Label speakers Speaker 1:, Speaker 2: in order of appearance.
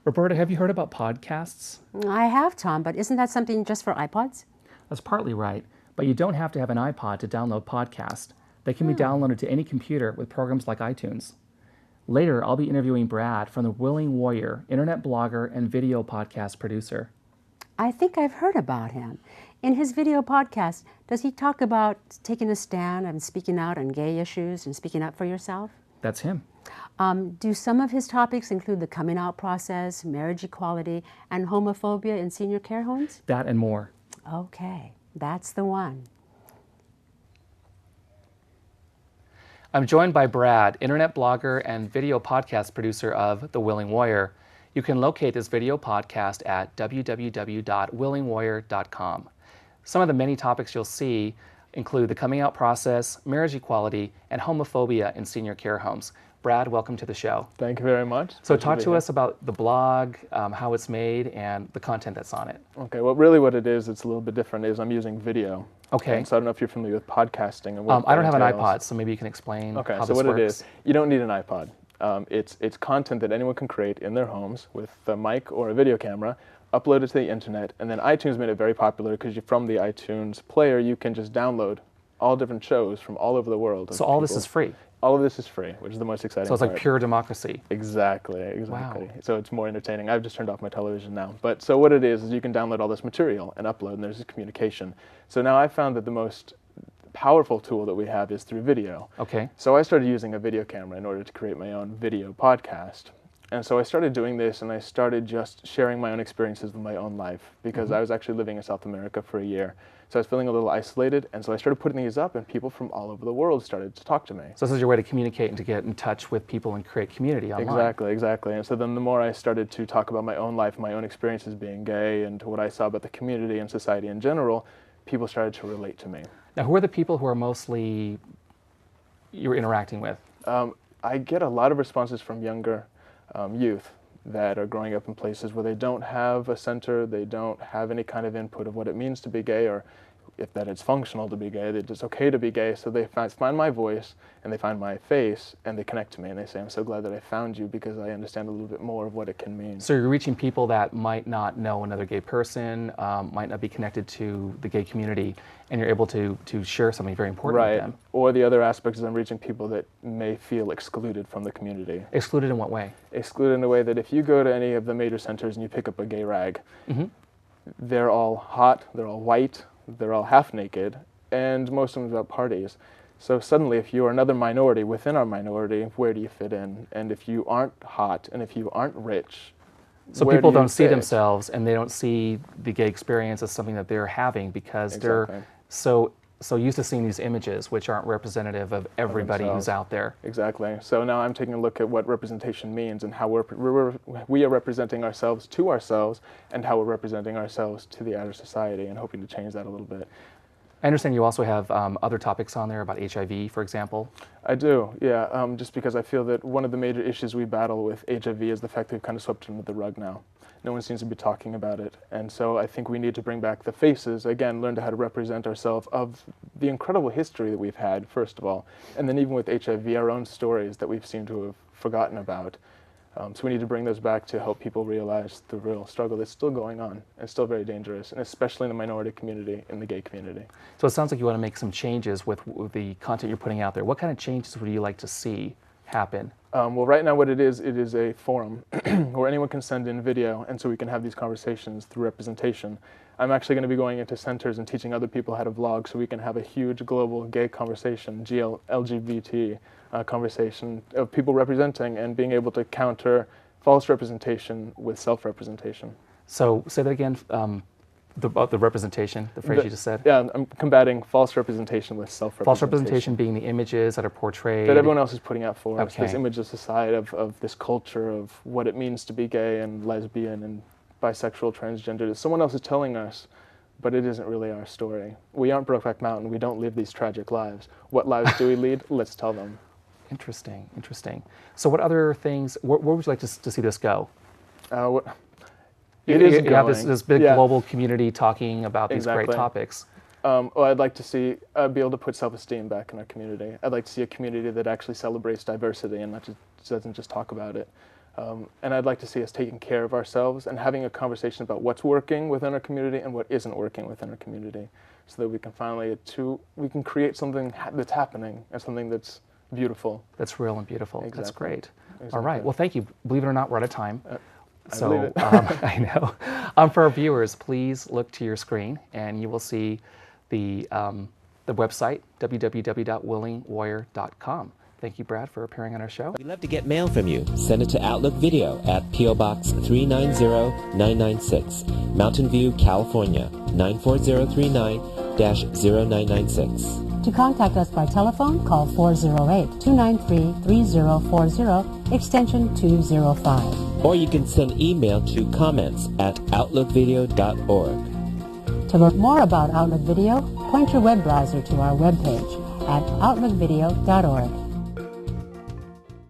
Speaker 1: Roberta, have you heard about podcasts?
Speaker 2: I have, Tom, but isn't that something just for iPods?
Speaker 1: That's partly right, but you don't have to have an iPod to download podcasts. They can be downloaded to any computer with programs like iTunes. Later, I'll be interviewing Brad from The Willing Warrior, internet blogger and video podcast producer.
Speaker 2: I think I've heard about him. In his video podcast, does he talk about taking a stand and speaking out on gay issues and speaking up for yourself?
Speaker 1: That's him.
Speaker 2: Do some of his topics include the coming out process, marriage equality, and homophobia in senior care homes?
Speaker 1: That and more.
Speaker 2: Okay, that's the one.
Speaker 1: I'm joined by Brad, internet blogger and video podcast producer of The Willing Warrior. You can locate this video podcast at www.willingwarrior.com. Some of the many topics you'll see include the coming out process, marriage equality, and homophobia in senior care homes. Brad, welcome to the show.
Speaker 3: Thank you very much.
Speaker 1: So talk to us about the blog, how it's made, and the content that's on it.
Speaker 3: Okay, well, really what it is, it's a little bit different, is I'm using video.
Speaker 1: Okay.
Speaker 3: And so I don't know if you're familiar with podcasting. And what
Speaker 1: I don't have an
Speaker 3: entails.
Speaker 1: iPod, so maybe you can explain how this works.
Speaker 3: Okay, so what it is, you don't need an iPod. It's content that anyone can create in their homes with a mic or a video camera, upload it to the internet, and then iTunes made it very popular because from the iTunes player, you can just download all different shows from all over the world.
Speaker 1: So all this is free?
Speaker 3: All of this is free, which is the most exciting part.
Speaker 1: So it's like pure democracy.
Speaker 3: Exactly.
Speaker 1: Wow.
Speaker 3: So it's more entertaining. I've just turned off my television now. But so what it is you can download all this material and upload, and there's this communication. So now I found that the most powerful tool that we have is through video.
Speaker 1: Okay.
Speaker 3: So I started using a video camera in order to create my own video podcast. And so I started doing this, and I started just sharing my own experiences with my own life, because I was actually living in South America for a year. So I was feeling a little isolated, and so I started putting these up, and people from all over the world started to talk to me.
Speaker 1: So this is your way to communicate and to get in touch with people and create community online.
Speaker 3: Exactly. And so then the more I started to talk about my own life, my own experiences being gay, and what I saw about the community and society in general, people started to relate to me.
Speaker 1: Now, who are the people who are mostly you're interacting with?
Speaker 3: I get a lot of responses from younger youth that are growing up in places where they don't have a center, they don't have any kind of input of what it means to be gay, or if that it's functional to be gay, that it's okay to be gay. So they find my voice, and they find my face, and they connect to me, and they say, I'm so glad that I found you because I understand a little bit more of what it can mean.
Speaker 1: So you're reaching people that might not know another gay person, might not be connected to the gay community, and you're able to share something very important with them.
Speaker 3: Or the other aspect is I'm reaching people that may feel excluded from the community.
Speaker 1: Excluded in what way?
Speaker 3: Excluded in the way that if you go to any of the major centers and you pick up a gay rag, they're all hot, they're all white, they're all half naked, and most of them are about parties. So suddenly, if you are another minority within our minority, where do you fit in? And if you aren't hot, and if you aren't rich,
Speaker 1: so people don't see themselves, and they don't see the gay experience as something that they're having because they're so used to seeing these images, which aren't representative of everybody who's out there.
Speaker 3: Exactly. So now I'm taking a look at what representation means and how we are representing ourselves to ourselves, and how we're representing ourselves to the outer society, and hoping to change that a little bit.
Speaker 1: I understand you also have other topics on there about HIV, for example.
Speaker 3: I do, yeah, just because I feel that one of the major issues we battle with HIV is the fact that we've kind of swept it under the rug now. No one seems to be talking about it, and so I think we need to bring back the faces, again, learn how to represent ourselves of the incredible history that we've had, first of all, and then even with HIV, our own stories that we've seemed to have forgotten about. So we need to bring those back to help people realize the real struggle that's still going on, and still very dangerous, and especially in the minority community, in the gay community.
Speaker 1: So it sounds like you want to make some changes with the content you're putting out there. What kind of changes would you like to see happen?
Speaker 3: Well, right now what it is a forum where anyone can send in video, and so we can have these conversations through representation. I'm actually going to be going into centers and teaching other people how to vlog, so we can have a huge global gay conversation, LGBT conversation of people representing and being able to counter false representation with self-representation.
Speaker 1: So say that again, the representation, the phrase you just said.
Speaker 3: Yeah, I'm combating false representation with self-representation.
Speaker 1: False representation being the images that are portrayed.
Speaker 3: That everyone else is putting out for us.
Speaker 1: Okay.
Speaker 3: This image of society, of this culture of what it means to be gay and lesbian and bisexual, transgender, that someone else is telling us, but it isn't really our story. We aren't Brokeback Mountain. We don't live these tragic lives. What lives do we lead? Let's tell them.
Speaker 1: Interesting, interesting. So what other things, where would you like to see this go? You have this big global community talking about these great topics.
Speaker 3: Well, I'd like to see, be able to put self-esteem back in our community. I'd like to see a community that actually celebrates diversity and not just, doesn't just talk about it. And I'd like to see us taking care of ourselves and having a conversation about what's working within our community and what isn't working within our community, so that we can finally we can create something that's happening and something that's beautiful.
Speaker 1: That's real and beautiful.
Speaker 3: Exactly.
Speaker 1: That's great.
Speaker 3: Exactly.
Speaker 1: All right. Well, thank you. Believe it or not, we're out of time.
Speaker 3: I believe it.
Speaker 1: I know. For our viewers, please look to your screen, and you will see the website, www.willingwarrior.com. Thank you, Brad, for appearing on our show.
Speaker 4: We'd love to get mail from you. Send it to Outlook Video at P.O. Box 390996, Mountain View, California, 94039-0996.
Speaker 2: To contact us by telephone, call 408-293-3040, extension 205.
Speaker 4: Or you can send email to comments@outlookvideo.org.
Speaker 2: To learn more about Outlook Video, point your web browser to our webpage at outlookvideo.org.